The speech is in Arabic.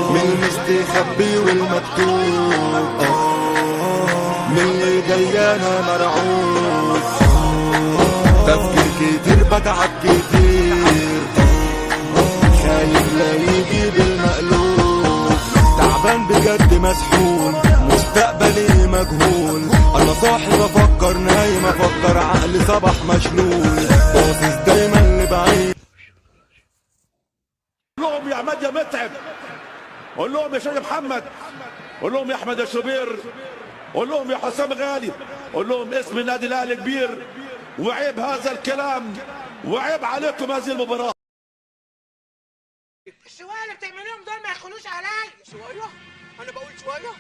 من المستخبي والمكتوب، من اللي جاي انا مرعوب، تفكير كتير بتعب كتير، خايف لا يجي بالمقلوب، تعبان بجد مسحول، مستقبلي مجهول، انا صاحي بفكر نايم افكر عقلي صبح مشلول، باصص دايما لبعيد. قول لهم يا عماد يا متعب، قول لهم يا شادي محمد، قول لهم يا احمد يا شوبير، قول لهم يا حسام غالي، قول لهم اسم النادي الاهلي كبير، وعيب هذا الكلام، وعيب عليكم هذه المباراه. الشوية اللي بتعملوهم دول ما يخلوش عليا. شوية؟ أنا بقول شوية؟